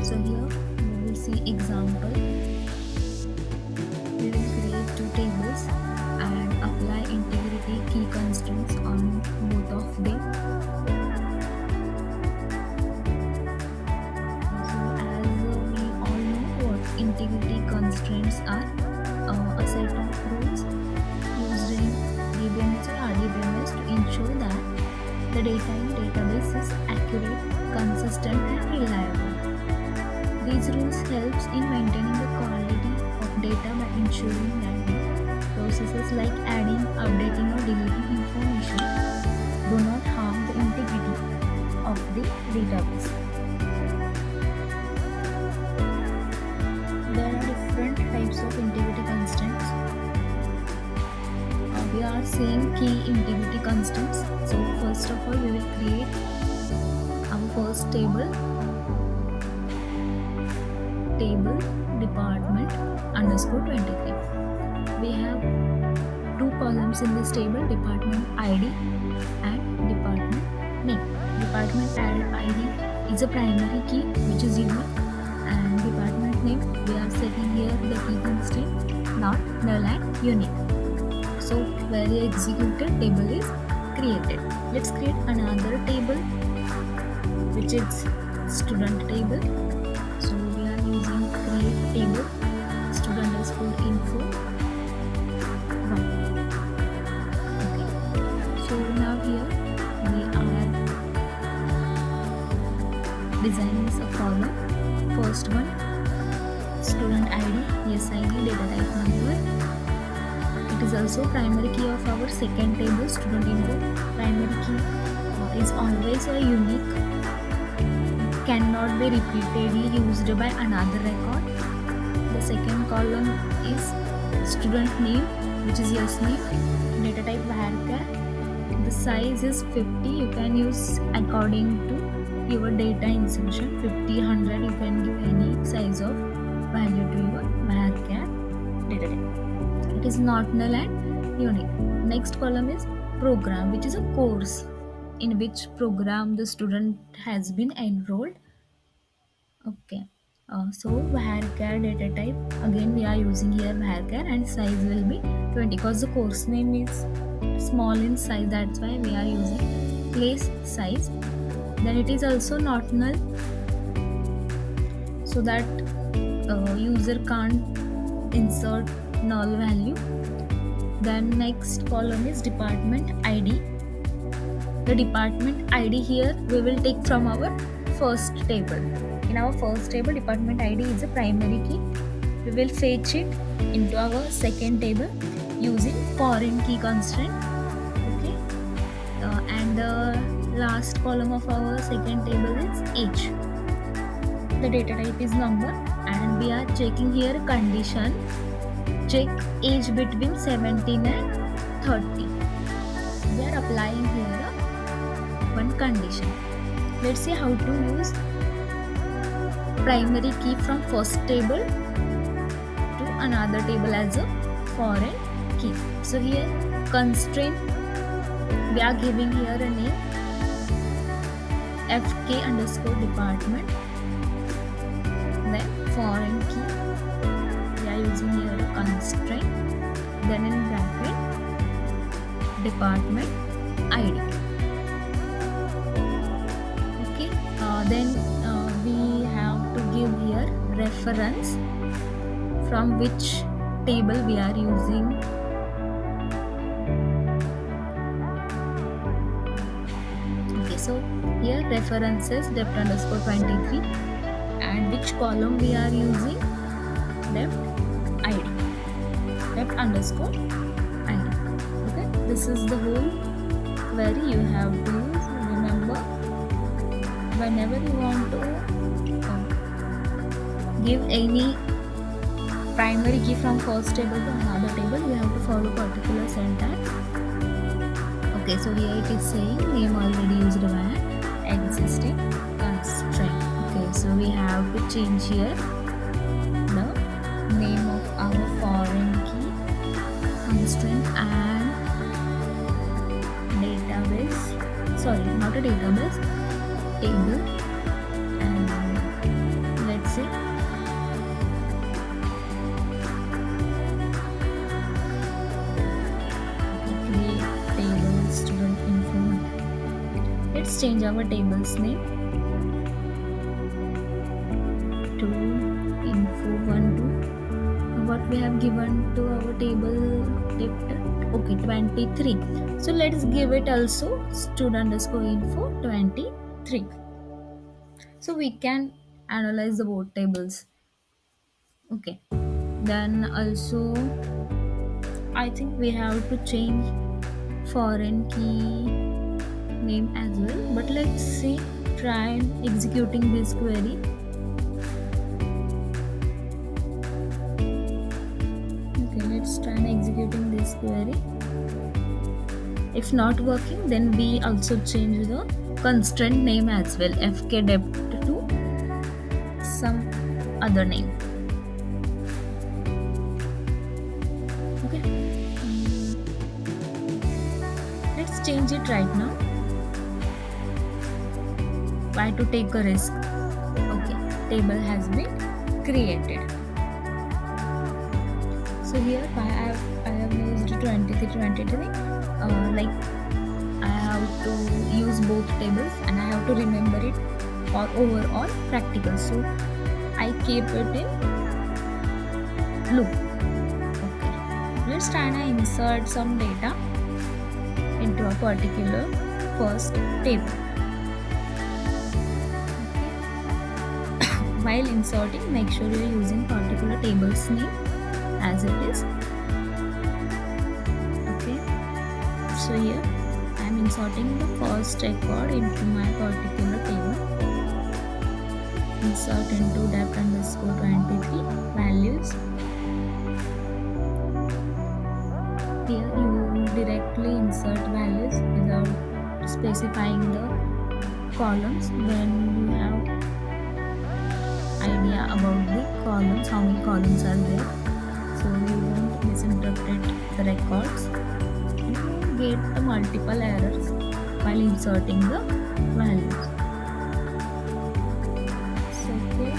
So here we will see example. We will create two tables and apply integrity key constraints on both of them. So as we all know what integrity constraints are, a set of rules used in Rdbms or Rdbms to ensure that the data in database is accurate, consistent and reliable. These rules helps in maintaining the quality of data by ensuring that the processes like adding, updating or deleting information do not harm the integrity of the database. There are different types of integrity constraints. We are seeing key integrity constraints. So first of all, we will create our first table department underscore 23. We have two columns in this table, department ID and department name. Department ID is a primary key which is unique, and department name we are setting here the key constraint not null and unique. So where the executed table is created. Let's create another table which is student table. So we are using create table student_info 1. Okay. So now here we are designing a column. First one, student ID, SID, data type number. It is also primary key of our second table, student info. Primary key is always a unique, cannot be repeatedly used by another record. The second column is student name, which is yes name, data type varchar. The size is 50. You can use according to your data insertion. 50, 100, you can give any size of value to your varchar data type. It is not null and unique. Next column is program, which is a course in which program the student has been enrolled. Okay. So varchar data type, again we are using here varchar, and size will be 20 because the course name is small in size, that's why we are using place size. Then it is also not null, so that user can't insert null value. Then next column is department ID. The department ID here we will take from our first table. In our first table, department ID is a primary key. We will fetch it into our second table using foreign key constraint. Okay, and the last column of our second table is age. The data type is number, and we are checking here a condition. Check age between 17 and 30. We are applying here one condition. Let's see how to use primary key from first table to another table as a foreign key. So here constraint, we are giving here a name fk_department. Then foreign key, we are using here a constraint. Then in bracket department ID. Okay. Then we have to give here reference from which table we are using. Okay, so here references depth_23, and which column we are using, depth ID, depth_ID. Okay, this is the whole query you have to use. Remember, whenever you want to give any primary key from first table to another table, you have to follow particular syntax. Okay, so here it is saying name already used by existing constraint. Okay, so we have to change here the name of our foreign key constraint and database, sorry, not a database, table, and let's let's change our table's name to info12. What we have given to our table okay 23. So let's give it also student_info 23. So we can analyze the both tables. Okay, then also I think we have to change foreign key name as well, but let's see, try executing this query. Okay, let's try executing this query. If not working, then we also change the constraint name as well, fkdept to some other name. Okay, let's change it right now. Why to take a risk? Okay, table has been created. So here I have used 23 like I have to use both tables and I have to remember it for overall practical, so I keep it in loop. Okay, let's try and insert some data into a particular first table. While inserting, make sure you are using particular table's name as it is. Okay, so here I am inserting the first record into my particular table. Insert into dep_23 values. Here you directly insert values without specifying the columns. When you have idea about the columns, how many columns are there, so you won't misinterpret the records. You won't get the multiple errors while inserting the values. So okay,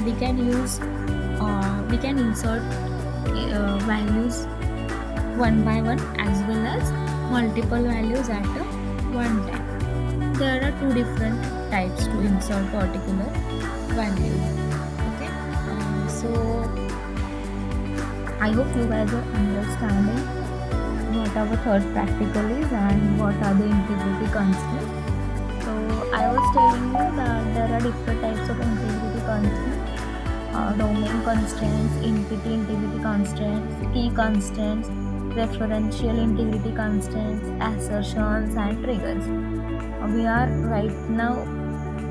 we can insert values one by one as well as multiple values at one time. There are two different types to insert particular values. Okay, so I hope you guys are understanding what our third practical is and what are the integrity constraints. So I was telling you that there are different types of integrity constraints. Domain constraints, entity integrity constraints, key constraints, referential integrity constraints, assertions and triggers. We are right now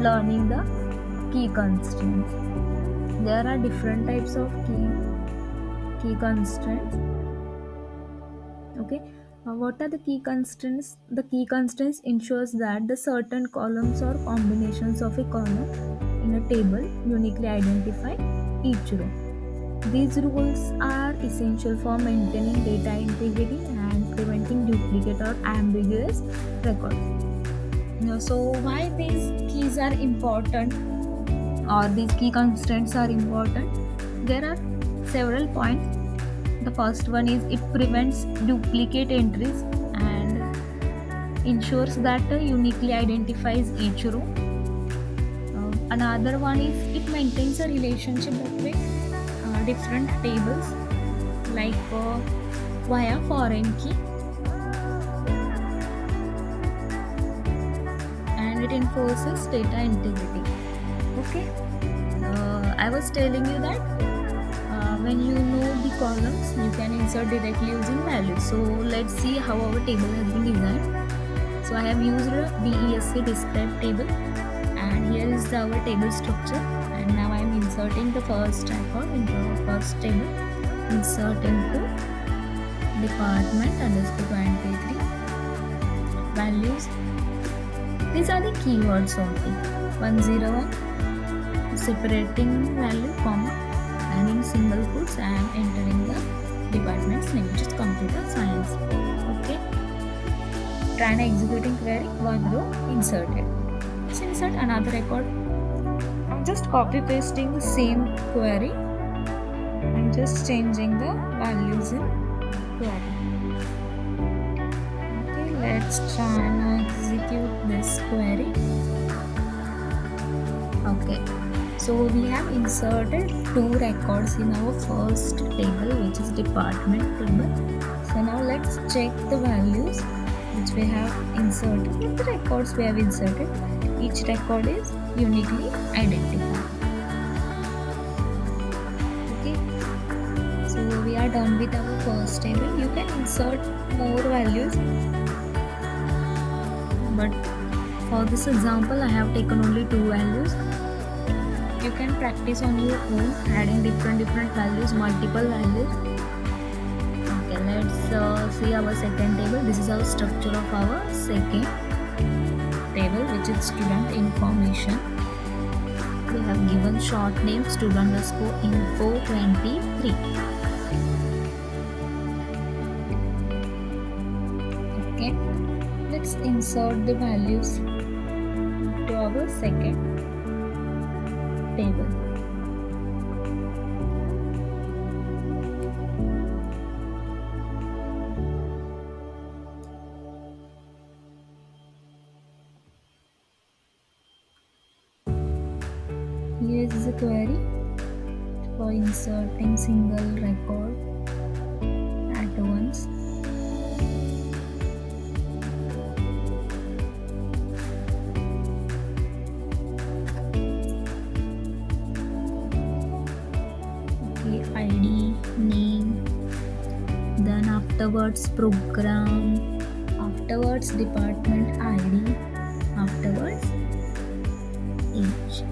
learning the key constraints. There are different types of key constraints. Okay, what are the key constraints? The key constraints ensures that the certain columns or combinations of a column in a table uniquely identify each row. These rules are essential for maintaining data integrity and preventing duplicate or ambiguous records. So why these keys are important, or these key constraints are important? There are several points. The first one is it prevents duplicate entries and ensures that uniquely identifies each row. Another one is it maintains a relationship between different tables like via foreign key, and it enforces data integrity. Okay, I was telling you that when you know the columns, you can insert directly using values. So let's see how our table has been designed. So I have used a DESC describe table, and here is our table structure. And now I am inserting the first record into our first table. Insert into department_23 values. These are the keywords only. 101 separating value, comma, and in single quotes I am entering the department's name, which is computer science. Okay, try and executing query, one row inserted. Let's insert another record. I'm just copy pasting the same query and just changing the values in query. Okay, let's try and execute this query. Okay, so we have inserted 2 records in our first table, which is department table. So now let's check the values which we have inserted with the records we have inserted. Each record is uniquely identified. Okay, so we are done with our first table. You can insert more values, but for this example I have taken only 2 values. You can practice on your own, adding different values, multiple values. Okay, let's see our second table. This is our structure of our second table, which is student information. We have given short name student_info23. Okay, let's insert the values to our second table. Here is the query for inserting single record at once. Okay, ID, name, then afterwards program, afterwards department ID, afterwards age.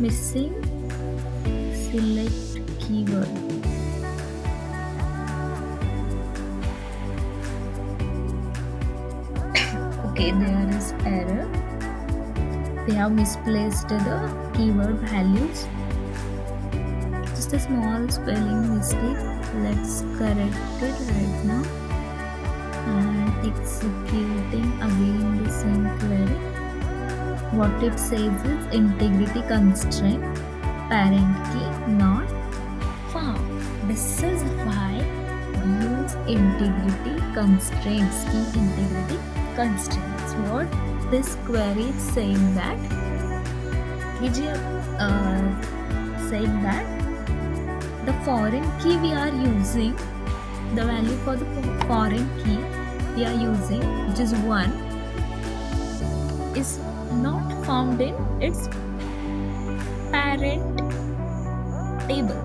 Missing select keyword. Okay, there is error. We have misplaced the keyword values. Just a small spelling mistake. Let's correct it right now and executing again the same query. What it says is integrity constraint, parent key not found. This is why we use integrity constraints, key integrity constraints. What this query is saying that, saying that the foreign key we are using, the value for the foreign key we are using, which is 1, is not found in its parent table,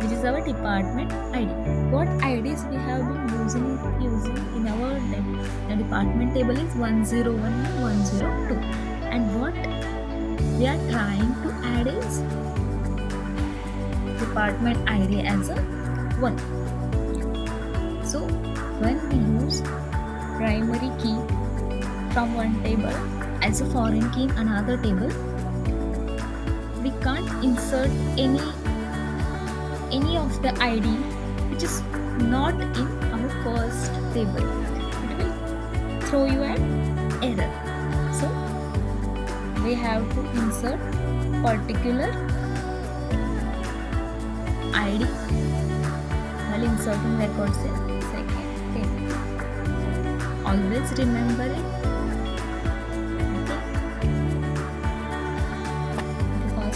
which is our department ID. What IDs we have been using in our department table is 101 and 102, and what we are trying to add is department ID as a 1. So when we use primary key from one table as a foreign key in another table, we can't insert any of the ID which is not in our first table. It will throw you an error. So we have to insert particular ID while inserting records in second table. Always remember it.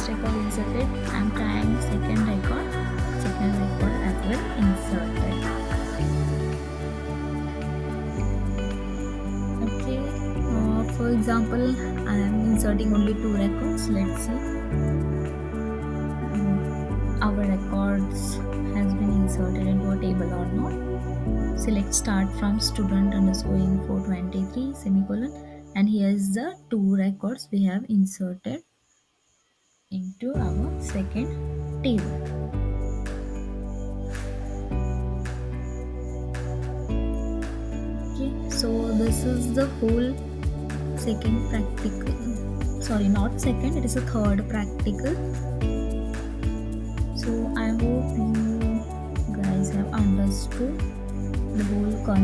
Record inserted. I am trying second record as well inserted. Okay, for example, I am inserting only 2 records. Let's see. Our records has been inserted into a table or not. Select start from student_info23 semicolon, and here is the 2 records we have inserted into our second table. Okay, so this is the whole second practical. Sorry, not second, it is a third practical. So I hope you guys have understood the whole concept.